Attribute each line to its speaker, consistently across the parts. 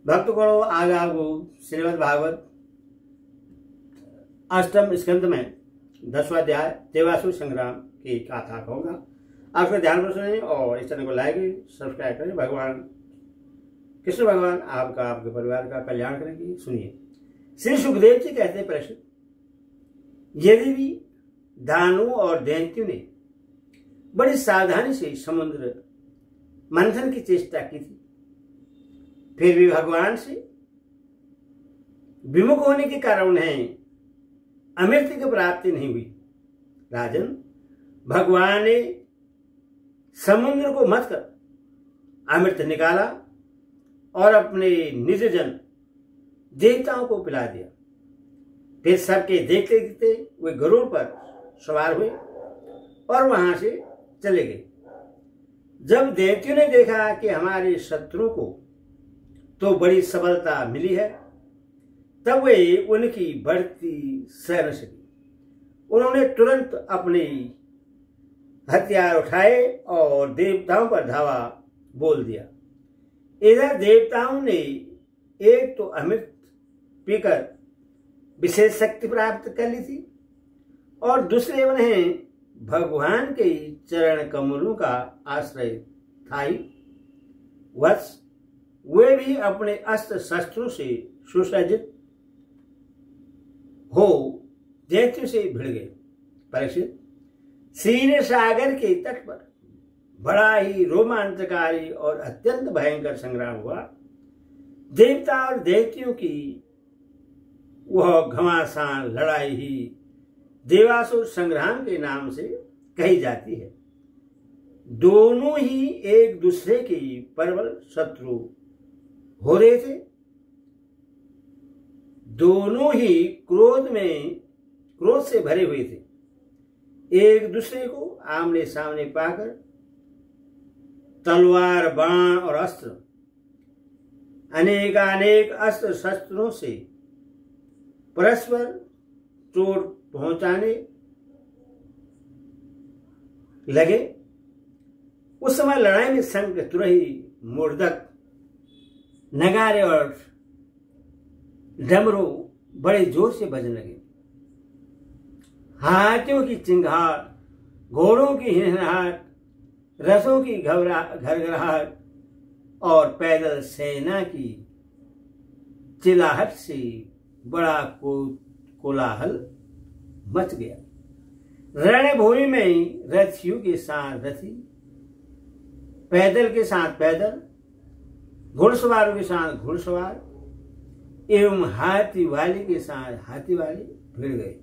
Speaker 1: भक्तगणों, आज आपको श्रीमद् भागवत अष्टम स्कंद में 10वां अध्याय देवासुर संग्राम की गाथा कहूंगा। आपका ध्यान में सुनिए और इस चैनल को लाइक सब्सक्राइब करें। भगवान कृष्ण भगवान आपका आपके परिवार का कल्याण करेंगे। सुनिए, श्री सुखदेव जी कहते हैं, परीक्षित, यदि भी दानवों और दैत्यों ने बड़ी सावधानी से समुद्र मंथन की चेष्टा की थी, फिर भी भगवान से विमुख होने के कारण उन्हें अमृत की प्राप्ति नहीं हुई। राजन, भगवान ने समुद्र को मथ कर अमृत निकाला और अपने निज जन देवताओं को पिला दिया। फिर सबके देखते देखते वे गरुड़ पर सवार हुए और वहां से चले गए। जब देवताओं ने देखा कि हमारे शत्रुओं को तो बड़ी सफलता मिली है, तब वे उनकी बढ़ती सह न सकी। उन्होंने तुरंत अपने हथियार उठाए और देवताओं पर धावा बोल दिया। इधर देवताओं ने एक तो अमृत पीकर विशेष शक्ति प्राप्त कर ली थी और दूसरे उन्हें भगवान के चरण कमलों का आश्रय था ही। वत्स वे भी अपने अस्त्र शस्त्रों से सुसज्जित हो दैत्यों से भिड़ गए। परीक्षित, क्षीर सागर के तट पर बड़ा ही रोमांचकारी और अत्यंत भयंकर संग्राम हुआ। देवता और दैत्यों की वह घमासान लड़ाई ही देवासुर संग्राम के नाम से कही जाती है। दोनों ही एक दूसरे के प्रबल शत्रु हो रहे थे। दोनों ही क्रोध से भरे हुए थे। एक दूसरे को आमने सामने पाकर तलवार, बाण और अस्त्र, अनेक अस्त्र शस्त्रों से परस्पर चोट पहुंचाने लगे। उस समय लड़ाई में शंख, तुरही, मूर्धक, नगारे और डमरू बड़े जोर से बजने लगे। हाथियों की चिंगार, घोड़ों की हिनहाट, रथों की घरघराहट और पैदल सेना की चिल्लाहट से बड़ा कोलाहल मच गया। रणभूमि में रथियों के साथ रथी, पैदल के साथ पैदल, घुड़सवारों के साथ घुड़सवार एवं हाथी वाले के साथ हाथी वाले भिड़ गए।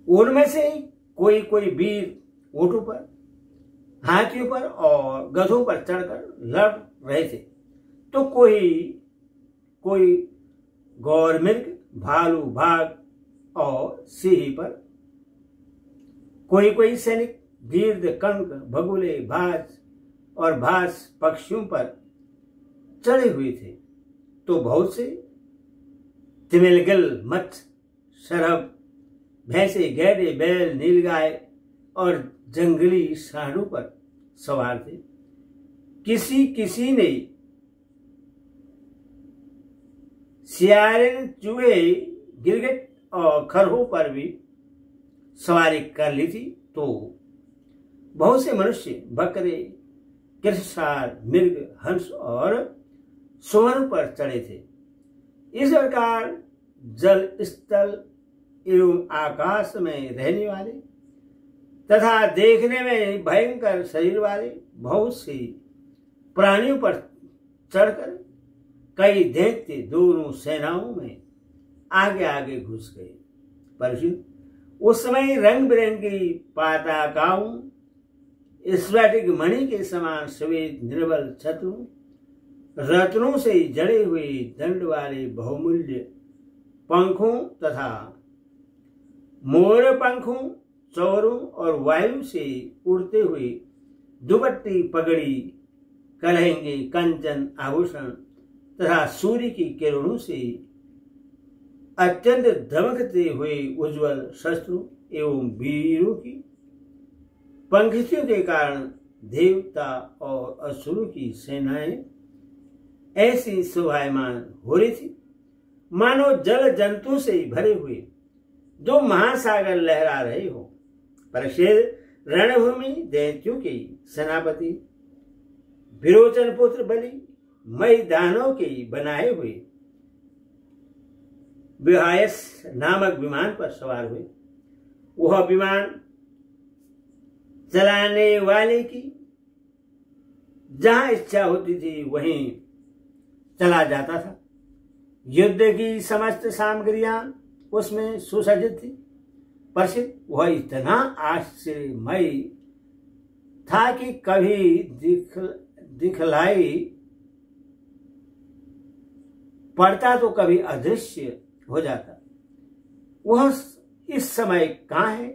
Speaker 1: उनमें से कोई कोई वीर ऊंटों पर, हाथियों पर और गधों पर चढ़कर लड़ रहे थे, तो कोई गौर मृग, भालू, बाघ और सिंह पर, कोई सैनिक गिर्द, कंक, भगुले, भाज और भास पक्षियों पर चढ़े हुए थे, तो बहुत से तिमिलगल, मच्छ, सरभ, भैंसे, गैडे, बैल, नीलगाय और जंगली सांडों पर सवार थे। किसी ने सियारे, चूहे, गिरगिट और खरगों पर भी सवारी कर ली थी, तो बहुत से मनुष्य, बकरे, कृषसार, मृग, हंस और सुवर्ण पर चढ़े थे। इस प्रकार जल, स्थल एवं आकाश में रहने वाले तथा देखने में भयंकर शरीर वाले बहुत सी प्राणियों पर चढ़कर कई दैत्य दोनों सेनाओं में आगे आगे घुस गए। परंतु उस समय रंग बिरंगी पताकाओं, स्फटिक मणि के समान श्वेत निर्बल छत्रों, रत्नों से जड़े हुए दंड वाले बहुमूल्य पंखों तथा मोर पंखों, चौरों और वायु से उड़ते हुए दुपट्टी, पगड़ी, कलहेंगे, कंचन, आभूषण तथा सूर्य की किरणों से अत्यंत दमकते हुए उज्जवल शस्त्रों एवं वीरों की पंखियों के कारण देवता और असुरों की सेनाएं ऐसी शोभायमान हो रही थी मानो जल जंतु से भरे हुए जो महासागर लहरा रहे हो। परीक्षित रणभूमि दैत्यों के सेनापति विरोचन पुत्र बलि मैदानों के बनाए हुए विहायस नामक विमान पर सवार हुए। वह विमान चलाने वाले की जहां इच्छा होती थी वहीं चला जाता था। युद्ध की समस्त सामग्रियां उसमें सुसज्जित थी। प्रसिद्ध वह इतना आश्चर्यमय था कि कभी दिखलाई पड़ता तो कभी अदृश्य हो जाता। वह इस समय कहाँ है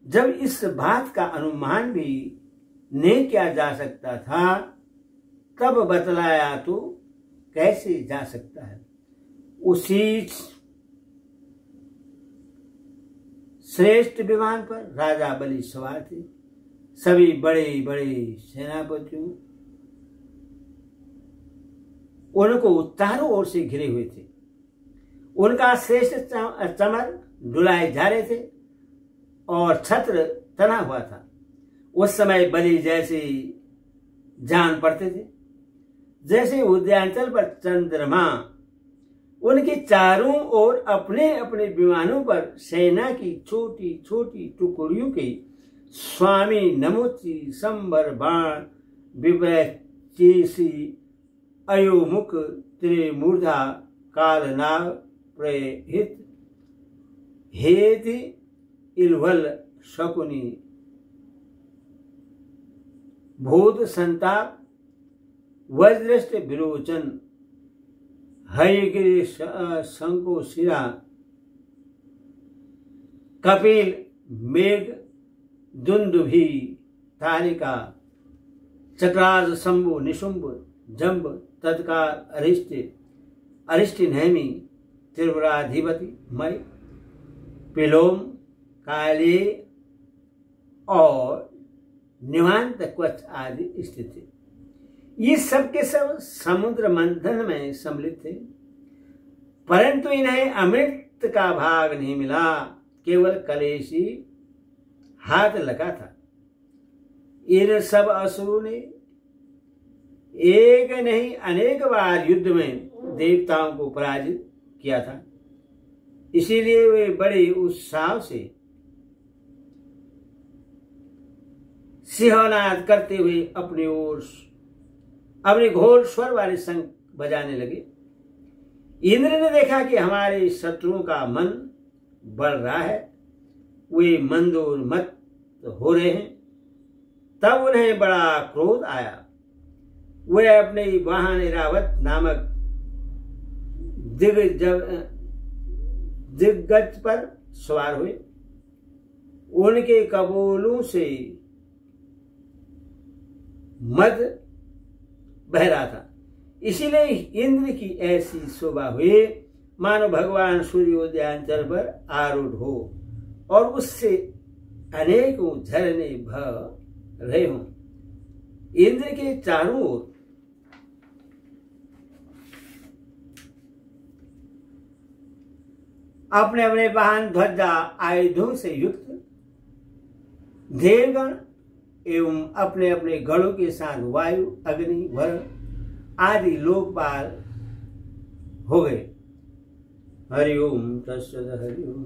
Speaker 1: जब इस बात का अनुमान भी नहीं किया जा सकता था, तब बतलाया तो कैसे जा सकता है। उसी श्रेष्ठ विमान पर राजा बलि सवार थे। सभी बड़े बड़े सेनापतियों उनको चारों ओर से घिरे हुए थे। उनका श्रेष्ठ चमर डुलाए जा रहे थे और छत्र तना हुआ था। उस समय बलि जैसे जान पड़ते थे जैसे उद्यानचल पर चंद्रमा। उनके चारों ओर अपने अपने विमानों पर सेना की छोटी छोटी टुकड़ियों के स्वामी नमोची संबर बाण विपैचेसी अयोमुख त्रिमूर्धा कालनाग प्रहित हेति इलवल शकुनी भूत संताप वज्रष्ट विरोचन हयगिरि शंको शिरा कपिल मेघ दुंदुभी तारिका चक्राज शंभु निशुंभ जंब तत्काल अरिष्ट नैमी त्रिपुराधिपति मय पिलोम काले और निवांत क्वच आदि स्थित थे। ये सब के सब समुद्र मंथन में सम्मिलित थे, परंतु इन्हें अमृत का भाग नहीं मिला, केवल कलेशी हाथ लगा था। इन सब असुरों ने एक नहीं अनेक बार युद्ध में देवताओं को पराजित किया था। इसीलिए वे बड़े उत्साह से सिंहनाद करते हुए अपनी ओर अपने घोर स्वर वाले शंख बजाने लगे। इंद्र ने देखा कि हमारे शत्रुओं का मन बढ़ रहा है, वे मंदोन्मत्त हो रहे हैं। तब उन्हें बड़ा क्रोध आया। वे अपने वाहन इरावत नामक दिग्गज पर सवार हुए। उनके कपोलों से मद बह रहा था। इसीलिए इंद्र की ऐसी शोभा हुई मानो भगवान सूर्योदयांचल पर आरूढ़ हो और उससे अनेकों झरने बह रहे हों। इंद्र के चारों ओर अपने अपने वाहन ध्वजा आयुधों से युक्त देवगण एवं अपने अपने गणों के साथ वायु अग्नि वरुण आदि लोकपाल हो गए। हरि ओम तत्सत हरि ओम।